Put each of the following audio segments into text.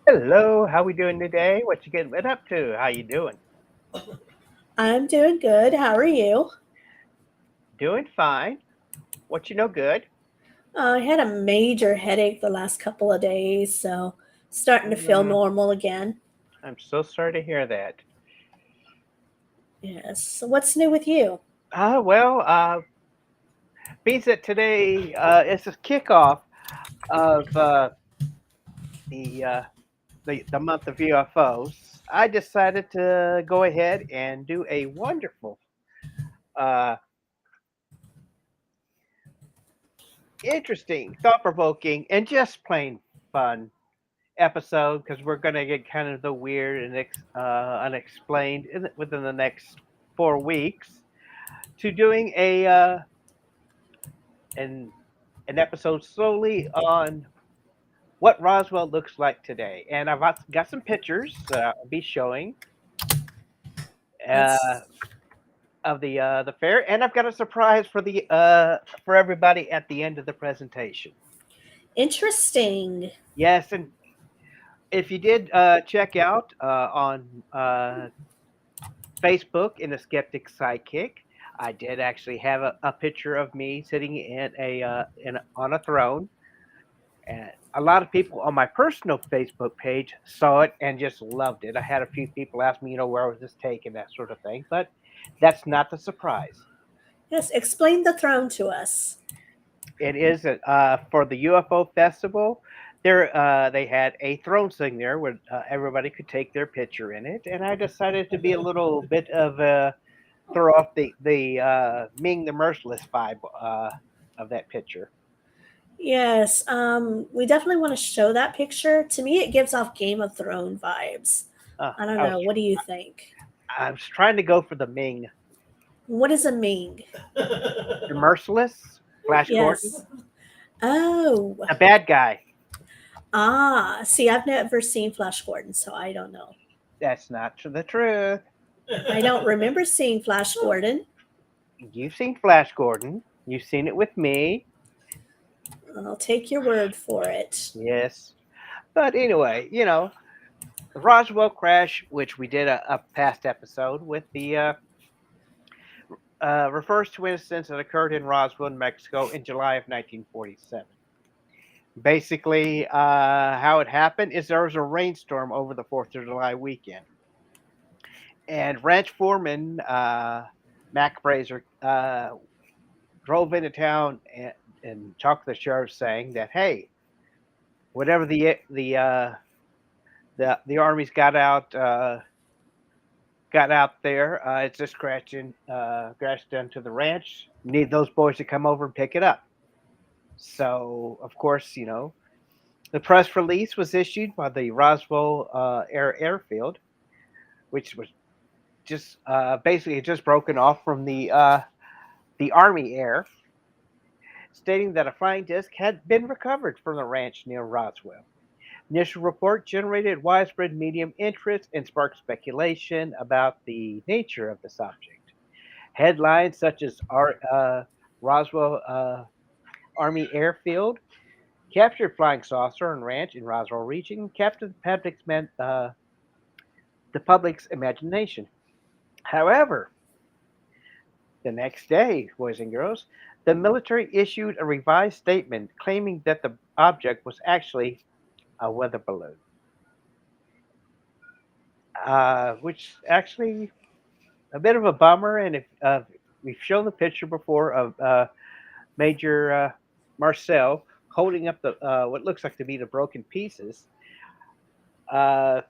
Hello, how we doing today? What you getting up to? How you doing? I'm doing good. How are you? Doing fine. What you know good? I had a major headache the last couple of days, so starting to feel Mm, normal again. I'm so sorry to hear that. Yes. So what's new with you? Well, means that today is the kickoff of the, uh, the month of UFOs. I decided to go ahead and do a wonderful, uh, interesting, thought-provoking, and just plain fun episode because we're going to get kind of the weird and unexplained within the next 4 weeks to doing an an episode solely on what Roswell looks like today. And I've got some pictures that I'll be showing uh, That's of the fair, and I've got a surprise for everybody at the end of the presentation. interesting. Yes, and if you did check out on Facebook in a skeptic sidekick. I did actually have a picture of me sitting on a throne, and a lot of people on my personal Facebook page saw it and just loved it. I had a few people ask me, where was this taken, that sort of thing, but that's not the surprise. Yes, explain the throne to us. It is for the UFO festival. They had a throne sitting there where everybody could take their picture in it, and I decided to be a little bit of a throw off the Ming the Merciless vibe of that picture. Yes, we definitely want to show that picture. To me, it gives off Game of Thrones vibes. Uh, I don't I was know. What do you think? I was trying to go for the Ming, What is a Ming? the Merciless, Flash Gordon, Yes. Oh, a bad guy. see, I've never seen Flash Gordon, so I don't know. That's not the truth. I don't remember seeing Flash Gordon. You've seen Flash Gordon. You've seen it with me. I'll take your word for it. Yes. But anyway, the Roswell crash, which we did a past episode with refers to incidents that occurred in Roswell, Mexico in July of 1947. Basically, how it happened is there was a rainstorm over the 4th of July weekend. And ranch foreman Mac Fraser drove into town and talked to the sheriff saying that, hey, whatever the army's got out there, it's just crashed into the ranch. Need those boys to come over and pick it up. So, of course, the press release was issued by the Roswell Airfield, which was just basically just broken off from the Army Air, stating that a flying disc had been recovered from the ranch near Roswell. Initial report generated widespread media interest and sparked speculation about the nature of this object. Headlines such as Roswell Army Airfield captured flying saucer and ranch in Roswell region, captured the public's imagination. However, the next day, boys and girls, the military issued a revised statement claiming that the object was actually a weather balloon, which actually a bit of a bummer. And if we've shown the picture before of Major Marcel holding up the what looks like to be the broken pieces, uh,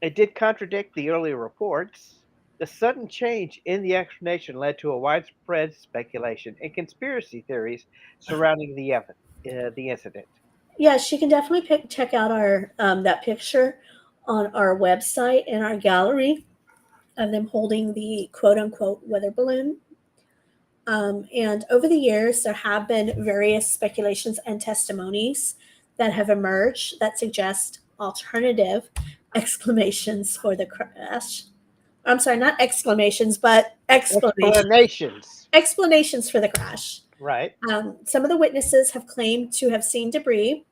it did contradict the earlier reports. The sudden change in the explanation led to a widespread speculation and conspiracy theories surrounding the incident. Yes, you can definitely check out our that picture on our website in our gallery of them holding the quote unquote weather balloon. And over the years, there have been various speculations and testimonies that have emerged that suggest alternative exclamations for the crash. I'm sorry, not exclamations, but Explanations, explanations for the crash. right? Some of the witnesses have claimed to have seen debris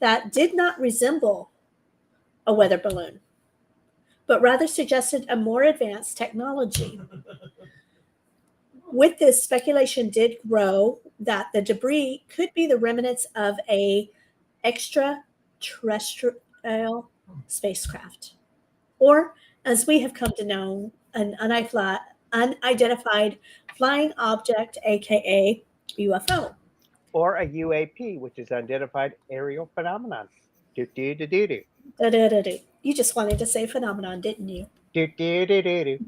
that did not resemble a weather balloon, but rather suggested a more advanced technology. With this, speculation did grow that the debris could be the remnants of a extraterrestrial spacecraft, or as we have come to know, an unidentified flying object, aka UFO. Or a UAP, which is unidentified aerial phenomenon. Do do do do do. Da-da-da-da. You just wanted to say phenomenon, didn't you? Do do do do do.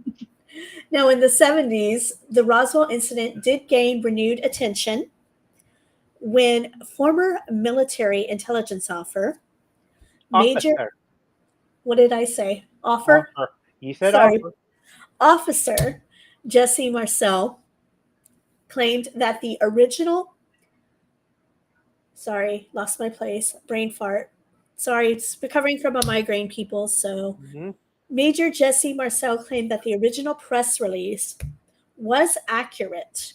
Now, in the 70s, the Roswell incident did gain renewed attention when former military intelligence officer, Major, Officer. what did I say? Offer? Offer. You said Sorry, offer. Officer Jesse Marcel claimed that the original, sorry, lost my place, brain fart. Sorry, it's recovering from a migraine, people. So, Hmm. Major Jesse Marcel claimed that the original press release was accurate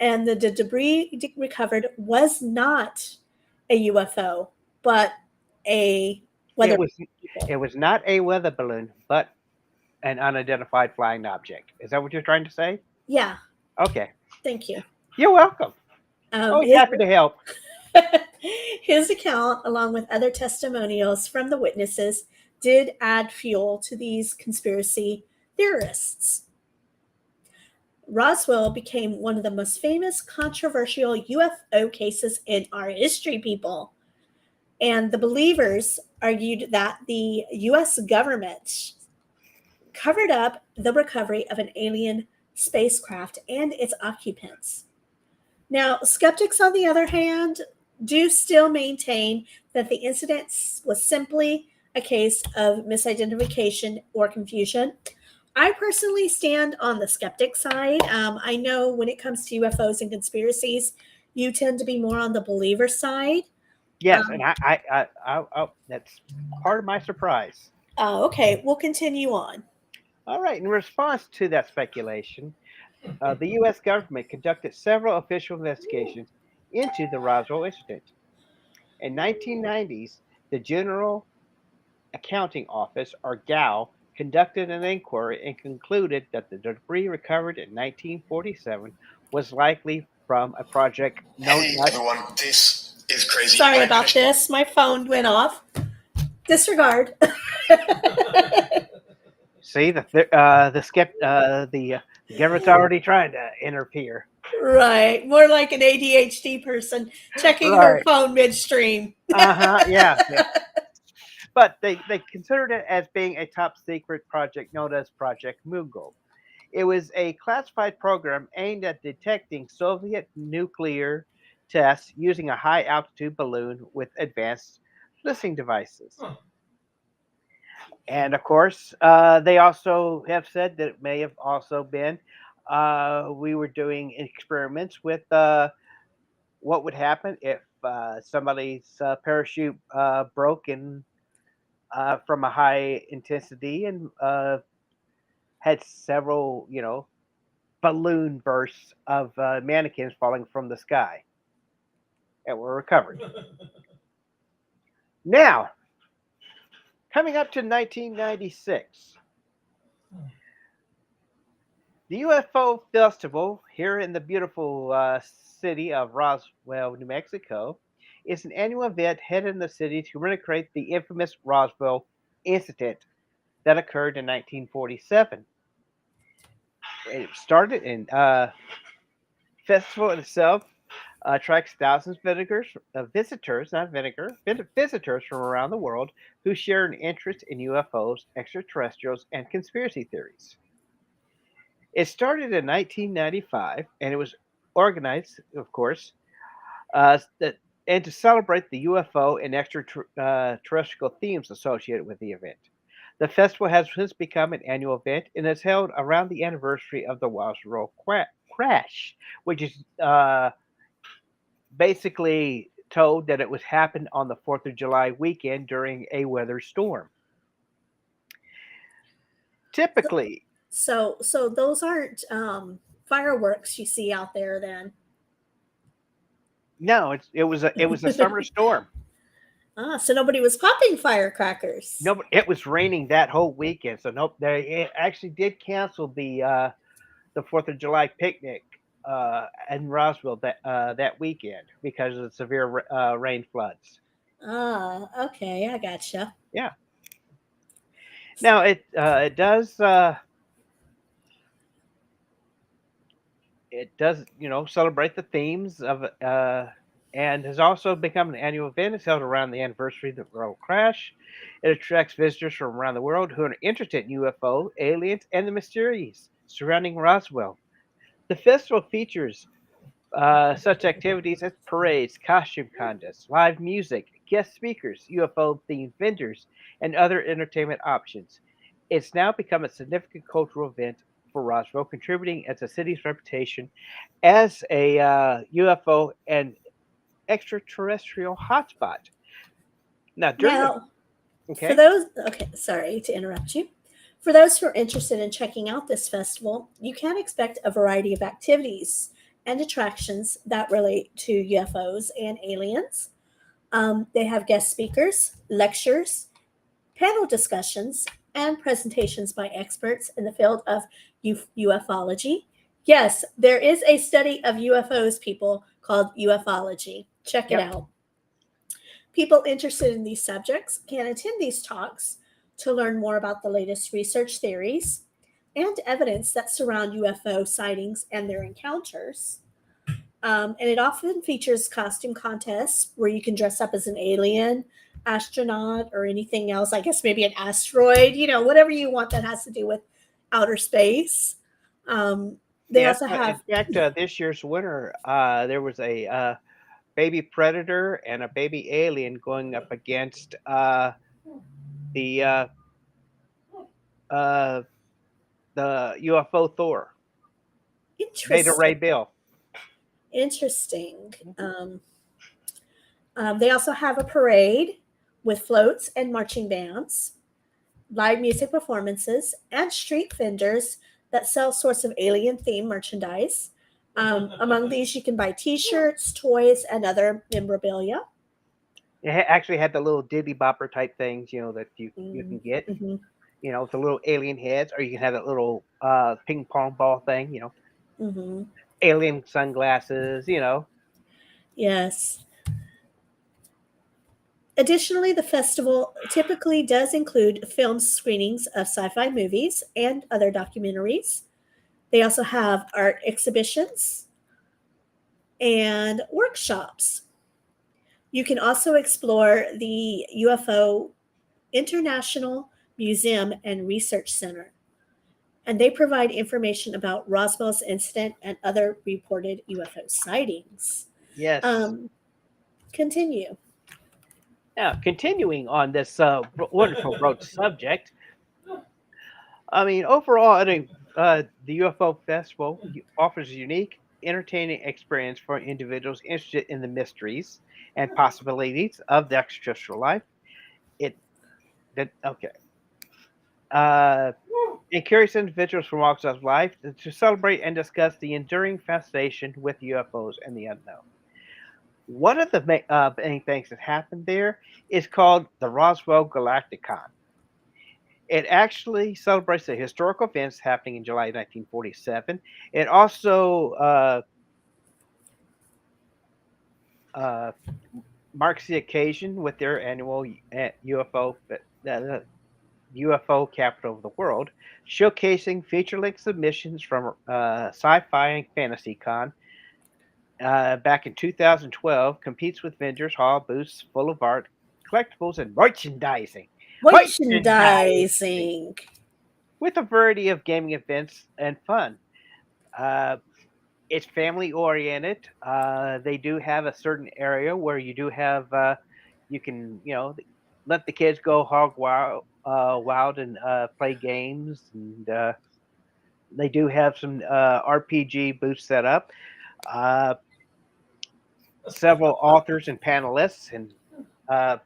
and the debris recovered was not a UFO, but a It weather was people. it was not a weather balloon, but an unidentified flying object. Is that what you're trying to say? Yeah, Okay. thank you. You're welcome. Um, Always his, happy to help. his account, along with other testimonials from the witnesses, did add fuel to these conspiracy theorists. Roswell became one of the most famous controversial UFO cases in our history, people. And the believers argued that the US government covered up the recovery of an alien spacecraft and its occupants. Now, skeptics, on the other hand, do still maintain that the incident was simply a case of misidentification or confusion. I personally stand on the skeptic side. I know when it comes to UFOs and conspiracies, you tend to be more on the believer side. Yes, and Um, that's part of my surprise. okay, we'll continue on. All right. In response to that speculation, the U.S. government conducted several official investigations into the Roswell incident. In 1990s, the General Accounting Office, or GAO, conducted an inquiry and concluded that the debris recovered in 1947 was likely from a project known Hey as. everyone, this is crazy. Sorry about this. My phone went off. Disregard. See, the government's already trying to interfere. Right. More like an ADHD person checking her Right. phone midstream. Uh-huh. Yeah. Yeah. But they considered it as being a top secret project known as Project Mughal. It was a classified program aimed at detecting Soviet nuclear tests using a high altitude balloon with advanced listening devices. And of course, they also have said that it may have also been we were doing experiments with what would happen if somebody's parachute broke and from a high intensity and had several, balloon bursts of mannequins falling from the sky that were recovered. Now, coming up to 1996, the UFO Festival here in the beautiful city of Roswell, New Mexico, is an annual event held in the city to commemorate the infamous Roswell incident that occurred in 1947. It started in festival itself attracts thousands of visitors, not vinegar, visitors from around the world who share an interest in UFOs, extraterrestrials, and conspiracy theories. It started in 1995, and it was organized, of course, that and to celebrate the UFO and extraterrestrial themes associated with the event. The festival has since become an annual event and is held around the anniversary of the Roswell crash, which is basically told that it was happened on the 4th of July weekend during a weather storm. Typically, So those aren't fireworks you see out there then. no, it was a summer storm. So nobody was popping firecrackers. No, it was raining that whole weekend, so nope. They actually did cancel the Fourth of July picnic in Roswell that weekend because of the severe rain floods. Okay, I gotcha. Yeah. Now it does celebrate the themes of and has also become an annual event. It's held around the anniversary of the world crash. It attracts visitors from around the world who are interested in UFO, aliens, and the mysteries surrounding Roswell. The festival features such activities as parades, costume contests, live music, guest speakers, UFO themed vendors, and other entertainment options. It's now become a significant cultural event for Roswell, contributing as the city's reputation as a UFO and extraterrestrial hotspot. Now, during the Now, for okay, those, okay, sorry to interrupt you. For those who are interested in checking out this festival, you can expect a variety of activities and attractions that relate to UFOs and aliens. They have guest speakers, lectures, panel discussions, and presentations by experts in the field of ufology. Yes, there is a study of UFOs, people, called ufology. Check it yep, out. People interested in these subjects can attend these talks to learn more about the latest research theories and evidence that surround UFO sightings and their encounters. And it often features costume contests where you can dress up as an alien, astronaut, or anything else. I guess maybe an asteroid, whatever you want that has to do with outer space. Um, they yes. also In have, fact, this year's winter, there was a baby predator and a baby alien going up against the uh, the UFO Thor, Beta interesting. Ray Bill. Interesting. Mhm. They also have a parade with floats and marching bands, live music performances, and street vendors that sell sorts of alien themed merchandise. Among these, you can buy t shirts, toys, and other memorabilia. It actually had the little diddy bopper type things, that you can get, Mm-hmm. with the little alien heads, or you can have that little ping pong ball thing, Mm-hmm. alien sunglasses. Yes. Additionally, the festival typically does include film screenings of sci fi movies and other documentaries. They also have art exhibitions and workshops. You can also explore the UFO International Museum and Research Center, and they provide information about Roswell's incident and other reported UFO sightings. Yes. Um, Continue. Now, continuing on this wonderful broad subject, I mean, overall, I think the UFO Festival offers a unique, entertaining experience for individuals interested in the mysteries and possibilities of the extraterrestrial life. It that okay. Uh, Encourage individuals from walks of life to celebrate and discuss the enduring fascination with UFOs and the unknown. One of the main things that happened there is called the Roswell Galacticon. It actually celebrates the historical events happening in July 1947. It also uh, marks the occasion with their annual UFO capital of the world, showcasing feature-length submissions from Sci-Fi and Fantasy Con. Back in 2012, competes with vendors, hall booths full of art, collectibles, and merchandising. Merchandising Merchandising. with a variety of gaming events and fun. Uh, it's family oriented. They do have a certain area where you do have you can let the kids go hog wild and play games, and they do have some RPG booths set up. Uh, Several authors and panelists, and uh,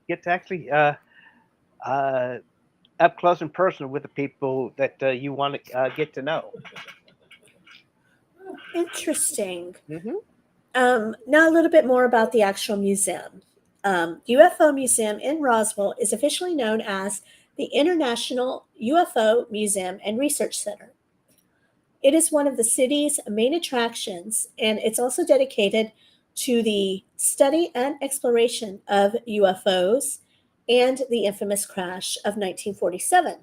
get to actually uh, up close and personal with the people that you want to get to know. Interesting. Hmm. Now, a little bit more about the actual museum. UFO Museum in Roswell is officially known as the International UFO Museum and Research Center. It is one of the city's main attractions, and it's also dedicated to the study and exploration of UFOs and the infamous crash of 1947.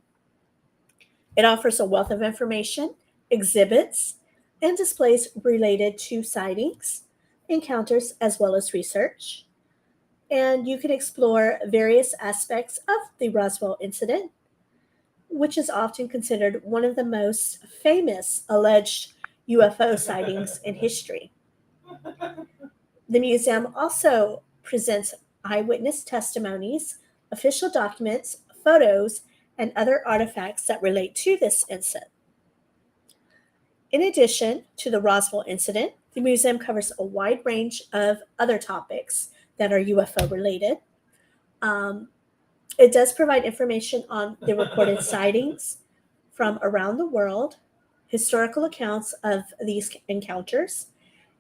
It offers a wealth of information, exhibits, and displays related to sightings, encounters, as well as research. And you can explore various aspects of the Roswell incident, which is often considered one of the most famous alleged UFO sightings in history. The museum also presents eyewitness testimonies, official documents, photos, and other artifacts that relate to this incident. In addition to the Roswell incident, the museum covers a wide range of other topics that are UFO related. Um, it does provide information on the reported sightings from around the world, historical accounts of these encounters,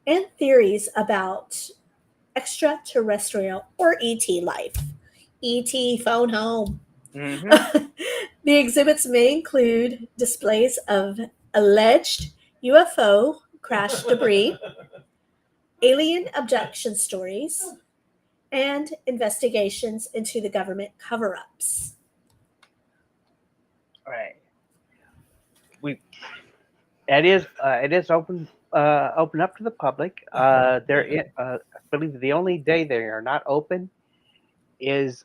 and theories about extraterrestrial or ET life. ET phone home. Mm-hmm. The exhibits may include displays of alleged UFO crash debris, alien abduction stories, and investigations into the government cover ups. Right. We it is open up to the public. I believe the only day they are not open is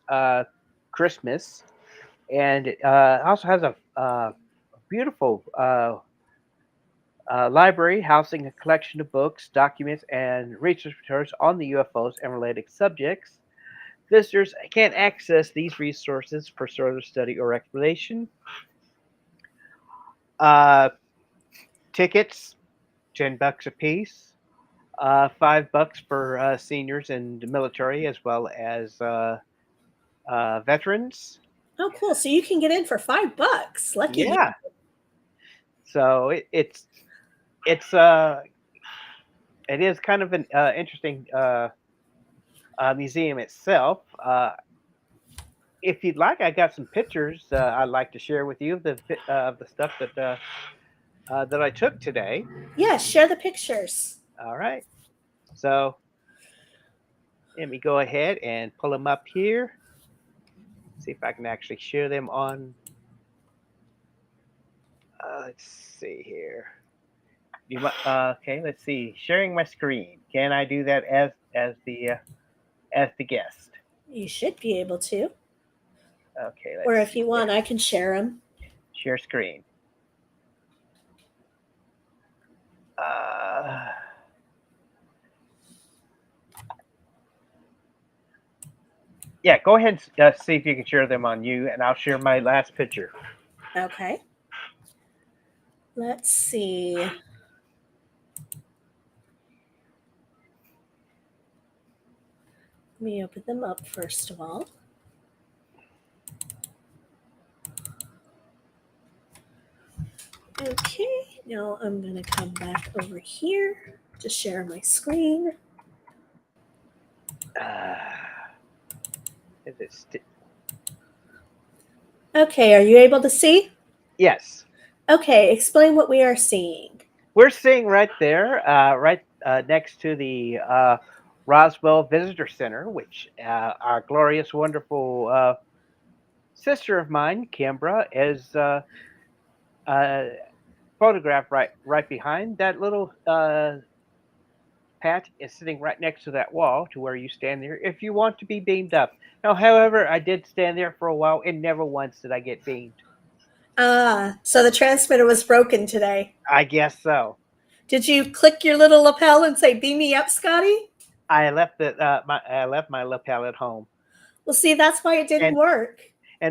Christmas, and it also has a beautiful library housing a collection of books, documents, and research materials on the UFOs and related subjects. Visitors can access these resources for further study or exploration. Uh, Tickets, $10 a piece. $5 for seniors and the military, as well as veterans. Oh, cool. So you can get in for $5. Lucky you. Yeah. So it's it is kind of an interesting museum itself. If you'd like, I got some pictures I'd like to share with you of the stuff that I took today. Yeah, share the pictures. All right. So let me go ahead and pull them up here. See if I can actually share them on. Let's see here. Okay, let's see. Sharing my screen. Can I do that as the guest? You should be able to. Okay, Or let's if see you want, here. I can share them. Share screen. Uh, yeah, go ahead and see if you can share them on you, and I'll share my last picture. Okay. Let's see. Let me open them up first of all. Okay, now I'm going to come back over here to share my screen. Uh, is it Okay, are you able to see? yes. Okay, explain what we are seeing. We're seeing right there, right next to the Roswell Visitor Center, which our glorious, wonderful sister of mine, Kimbra, is uh, photographed right behind that little Pat is sitting right next to that wall to where you stand there if you want to be beamed up. Now, however, I did stand there for a while and never once did I get beamed. So the transmitter was broken today. I guess so. Did you click your little lapel and say, "Beam me up, Scotty"? I left my lapel at home, Well, see, that's why it didn't and work.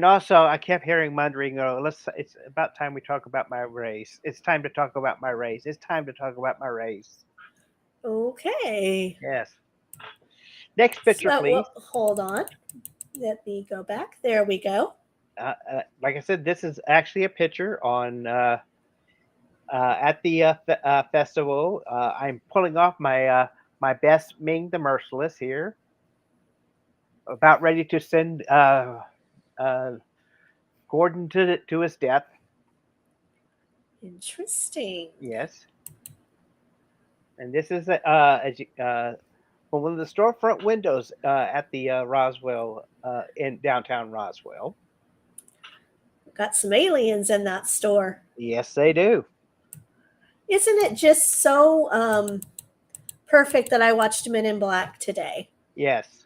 also I kept hearing muttering, "Oh, let's. It's about time we talk about my race. It's time to talk about my race. It's time to talk about my race." Okay. Yes. Next picture, So, please. well, hold on. Let me go back. There we go. Like I said, this is actually a picture on at the festival. I'm pulling off my my best Ming the Merciless here. about ready to send uh, Gordon to his death. Interesting. Yes, and this is from one of the storefront windows at the Roswell in downtown Roswell. Got some aliens in that store. Yes, they do. Isn't it just so perfect that I watched Men in Black today? Yes.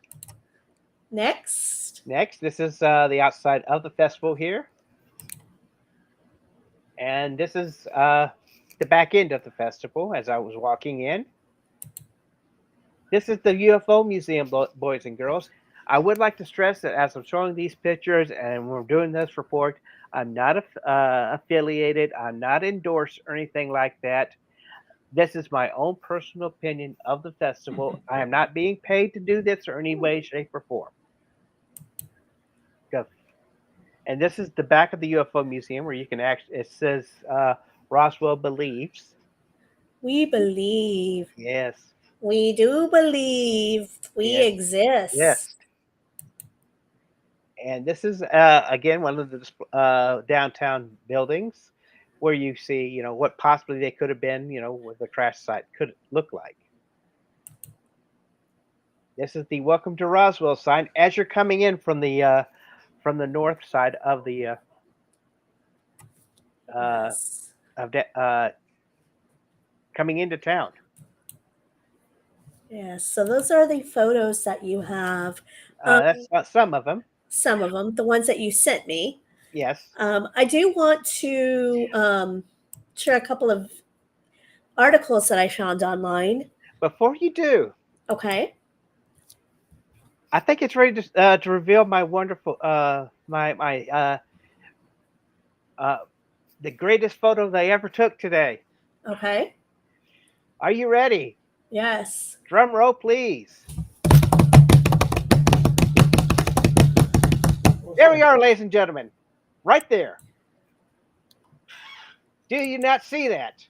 Next. Next, this is the outside of the festival here, and this is the back end of the festival as I was walking in. This is the UFO Museum, boys and girls. I would like to stress that as I'm showing these pictures and we're doing this report, I'm not affiliated, I'm not endorsed or anything like that. This is my own personal opinion of the festival. I am not being paid to do this or any way, shape, or form. Go. And this is the back of the UFO Museum where you can actually, it says Roswell believes. We believe. Yes. We do believe we Yes. exist. Yes. And this is again one of the downtown buildings where you see, what possibly they could have been, what the crash site could look like. This is the "Welcome to Roswell" sign as you're coming in from the north side of the Yes. coming into town. Yes. So those are the photos that you have. That's some of them. Some of them, the ones that you sent me. Yes. I do want to share a couple of articles that I found online. Before you do, Okay. I think it's ready to reveal my wonderful my the greatest photo they ever took today. Okay. Are you ready? Yes. Drum roll, please. There we are, ladies and gentlemen. Right there. Do you not see that?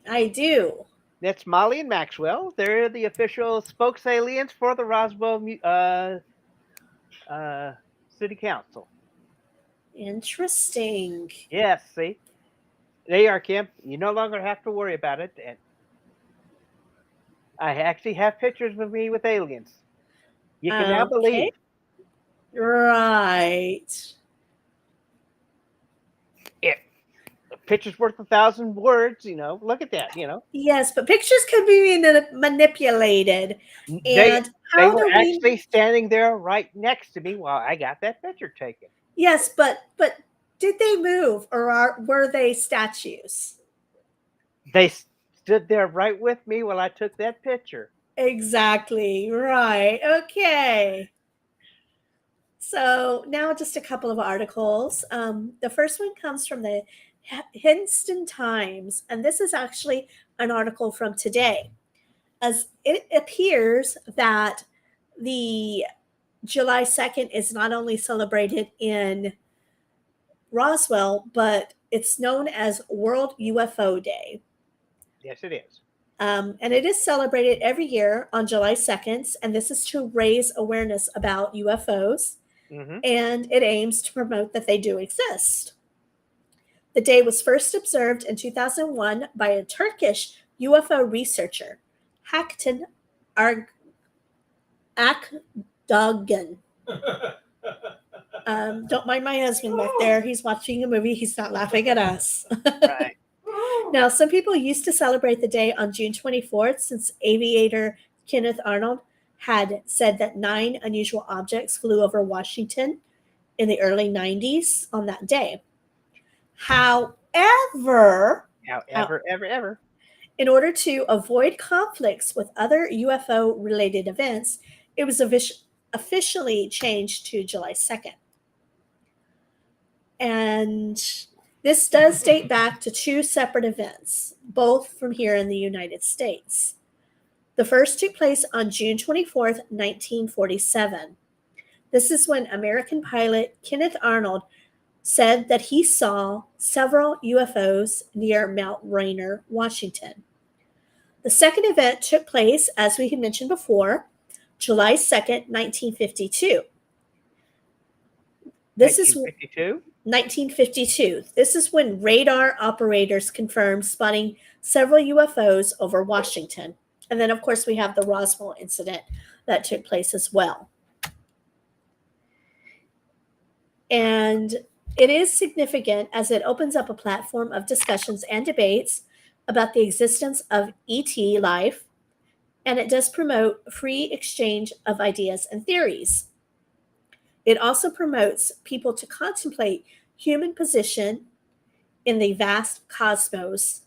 I do. That's Molly and Maxwell. They're the official spokes aliens for the Roswell City Council. Interesting. Yes, see? They are, Kim. You no longer have to worry about it. And I actually have pictures of me with aliens. You can now Okay. believe. Right. It. A picture's worth 1,000 words, Look at that, Yes, but pictures can be manipulated. They And they how were do we? actually standing there right next to me while I got that picture taken. Yes, but did they move, or were they statues? They stood there right with me while I took that picture. Exactly. Right. Okay. So now just a couple of articles. The first one comes from the Hinston Times, and this is actually an article from today. As it appears that the July 2nd is not only celebrated in Roswell, but it's known as World UFO Day. Yes, it is. And it is celebrated every year on July 2nd, and this is to raise awareness about UFOs, Mm-hmm. and it aims to promote that they do exist. The day was first observed in 2001 by a Turkish UFO researcher, Haktan Akdogan. Don't mind my husband back there. He's watching a movie. He's not laughing at us. Right. Now, some people used to celebrate the day on June 24th since aviator Kenneth Arnold had said that 9 unusual objects flew over Washington in the early 90s on that day. However, Ever. in order to avoid conflicts with other UFO related events, it was officially changed to July 2nd. And this does date back to 2 separate events, both from here in the United States. The first took place on June 24th, 1947. This is when American pilot Kenneth Arnold said that he saw several UFOs near Mount Rainier, Washington. The second event took place, as we had mentioned before, July 2nd, 1952. This is 1952? 1952. This is when radar operators confirmed spotting several UFOs over Washington. And then, of course, we have the Roswell incident that took place as well. And it is significant as it opens up a platform of discussions and debates about the existence of ET life, and it does promote free exchange of ideas and theories. It also promotes people to contemplate human position in the vast cosmos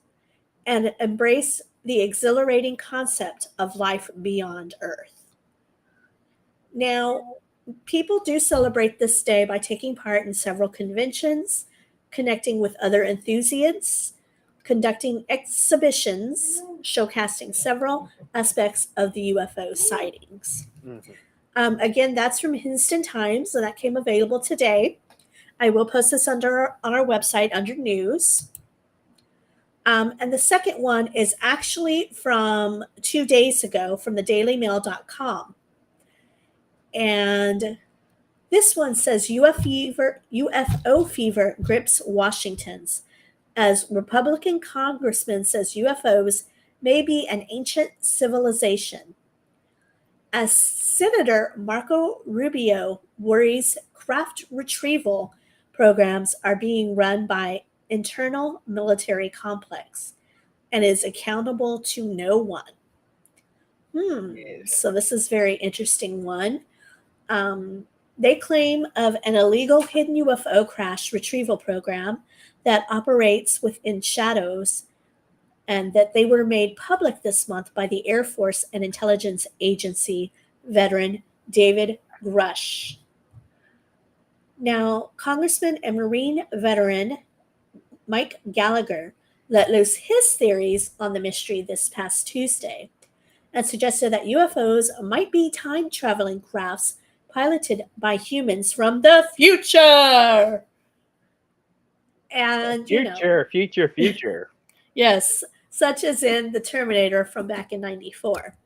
and embrace the exhilarating concept of life beyond Earth. Now, people do celebrate this day by taking part in several conventions, connecting with other enthusiasts, conducting exhibitions showcasing several aspects of the UFO sightings. Mhm. Again, that's from Houston Times, and that came available today. I will post this on our website under news. And the second one is actually from 2 days ago from the dailymail.com. And this one says UFO fever grips Washington's as Republican congressman says UFOs may be an ancient civilization. As Senator Marco Rubio worries craft retrieval programs are being run by internal military complex and is accountable to no one. Yes. So this is very interesting one. They claim of an illegal hidden UFO crash retrieval program that operates within shadows and that they were made public this month by the Air Force and Intelligence Agency veteran David Grush. Now, Congressman and Marine veteran Mike Gallagher let loose his theories on the mystery this past Tuesday and suggested that UFOs might be time traveling crafts piloted by humans from the future. And, Future. yes, such as in the Terminator from back in 94.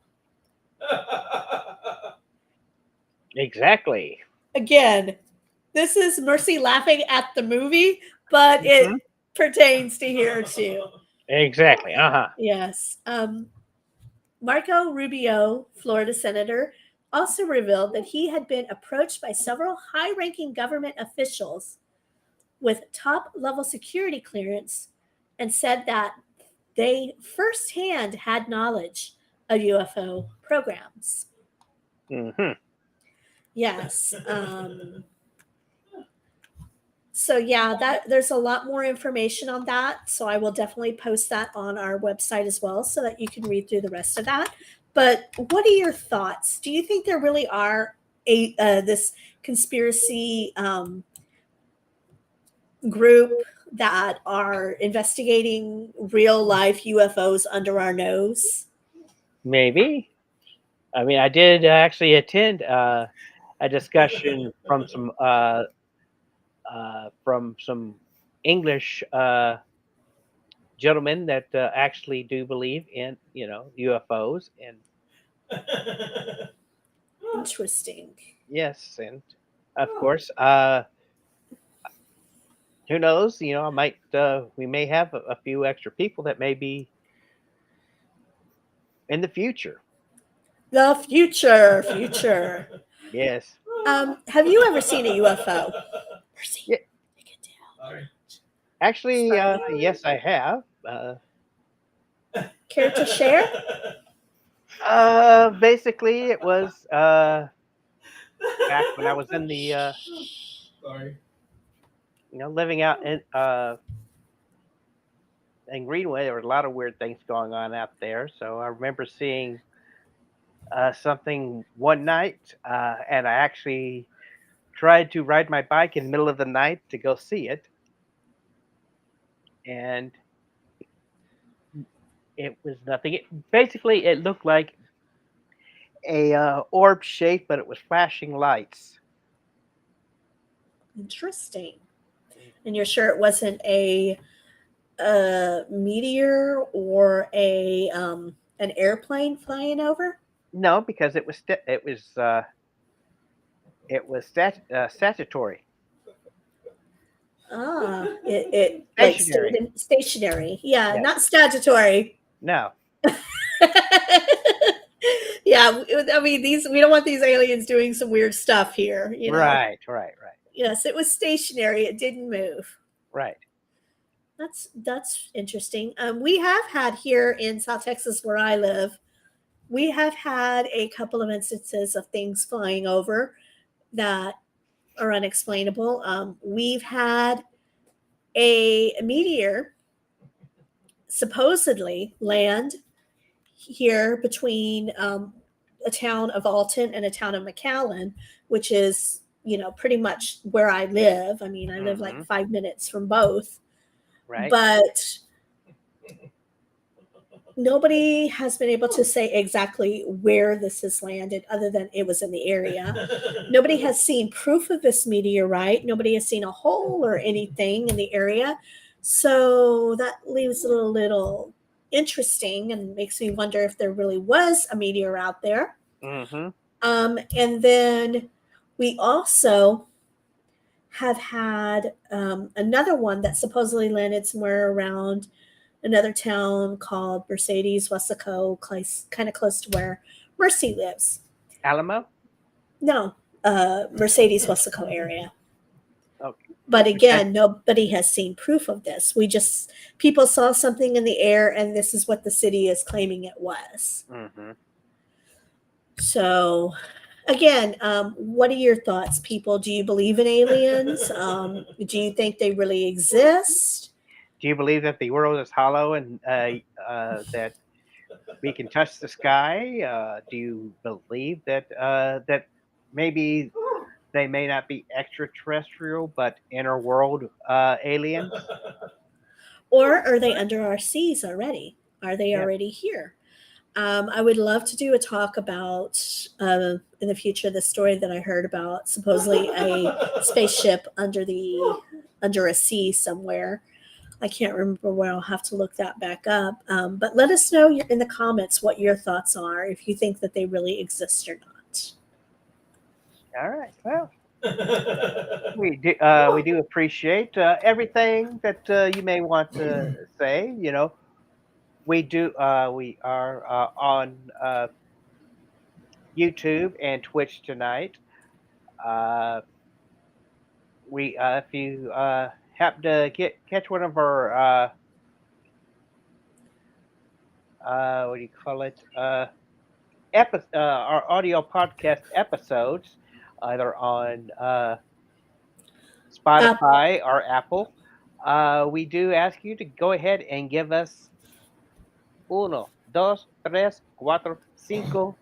Exactly. Again, this is Mercy laughing at the movie, but it Mhm. pertains to here too. Exactly. Yes. Marco Rubio, Florida senator, also revealed that he had been approached by several high ranking government officials with top level security clearance and said that they firsthand had knowledge of UFO programs. Mm-hmm. Yes. So yeah, that there's a lot more information on that. So I will definitely post that on our website as well so that you can read through the rest of that. But what are your thoughts? Do you think there really are this conspiracy group that are investigating real life UFOs under our nose? Maybe. I mean, I did actually attend a discussion from some English gentlemen that actually do believe in UFOs, and Interesting. yes, and of course, who knows? I might we may have a few extra people that may be in the future. The future. Yes. Have you ever seen a UFO? Mercy, Yeah. take it down. Actually, Sorry. yes, I have. Care to share? Basically, it was back when I was in the Sorry. living out in Greenway. There were a lot of weird things going on out there. So I remember seeing something one night, and I actually tried to ride my bike in the middle of the night to go see it, and it was nothing. Basically, it looked like a orb shape, but it was flashing lights. Interesting. And you're sure it wasn't a meteor or a an airplane flying over? No, because it was statutory, It like stayed stationary. in stationary. Yeah, Yes. not statutory. No. Yeah, I mean these. We don't want these aliens doing some weird stuff here. Right. Right. Right. Yes, it was stationary. It didn't move. Right. That's interesting. We have had here in South Texas, where I live, we have had a couple of instances of things flying over that are unexplainable. We've had a meteor supposedly land here between a town of Alton and a town of McAllen, which is, pretty much where I live. I mean, I live like Hmm. 5 minutes from both, Right. but nobody has been able to say exactly where this has landed other than it was in the area. Nobody has seen proof of this meteorite. Nobody has seen a hole or anything in the area. So that leaves it a little interesting and makes me wonder if there really was a meteor out there. Hmm. And then we also have had another one that supposedly landed somewhere around another town called Mercedes, Wessico, kind of close to where Mercy lives. Alamo. No, Mercedes, Wessico area. Okay. But Okay. again, nobody has seen proof of this. People saw something in the air, and this is what the city is claiming it was. Hmm. So, again, what are your thoughts, people? Do you believe in aliens? Do you think they really exist? Do you believe that the world is hollow and that we can touch the sky? Do you believe that maybe they may not be extraterrestrial, but inner world aliens? Or are they under our seas already? Are they Yeah. already here? I would love to do a talk about in the future the story that I heard about supposedly a spaceship under a sea somewhere. I can't remember where. I'll have to look that back up. But let us know in the comments what your thoughts are, if you think that they really exist or not. All right. Well, we do appreciate everything that you may want to say. We are on YouTube and Twitch tonight. Uh, if you happen to catch one of our what do you call it? Our audio podcast episodes, either on Uh, Spotify or Apple. We do ask you to go ahead and give us uno, dos, tres, cuatro, cinco,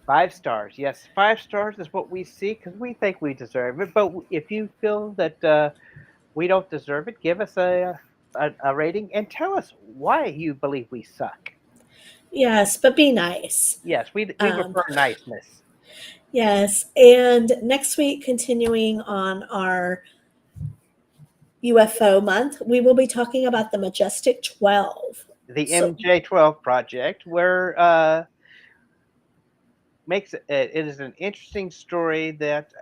5 stars. Yes, 5 stars is what we see because we think we deserve it. But if you feel that we don't deserve it, give us a rating and tell us why you believe we suck. yes, but be nice. Yes, we Um, prefer niceness. yes, and next week, continuing on our UFO month, we will be talking about the Majestic 12. The So, MJ12 project, where it is an interesting story that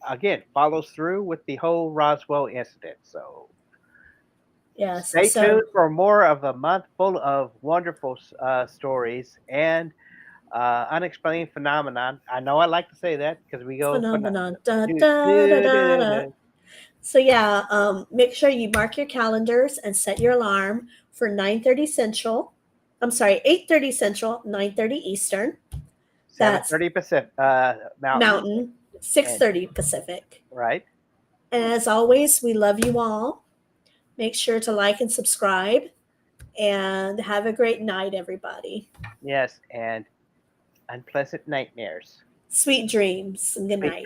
again follows through with the whole Roswell incident. So yes, stay tuned so for more of a month full of wonderful stories and unexplained phenomenon. I know I like to say that because we go phenomenon. Da, do, da, da, do, da, do, da. do. So yeah, make sure you mark your calendars and set your alarm for 9:30 Central. I'm sorry, 8:30 Central, 9:30 Eastern. That's 7:30 Pacific Mountain, Mountain, and 6:30 Pacific. right. And as always, we love you all. Make sure to like and subscribe, and have a great night, everybody. Yes, and unpleasant nightmares. Sweet dreams and good Sweet night.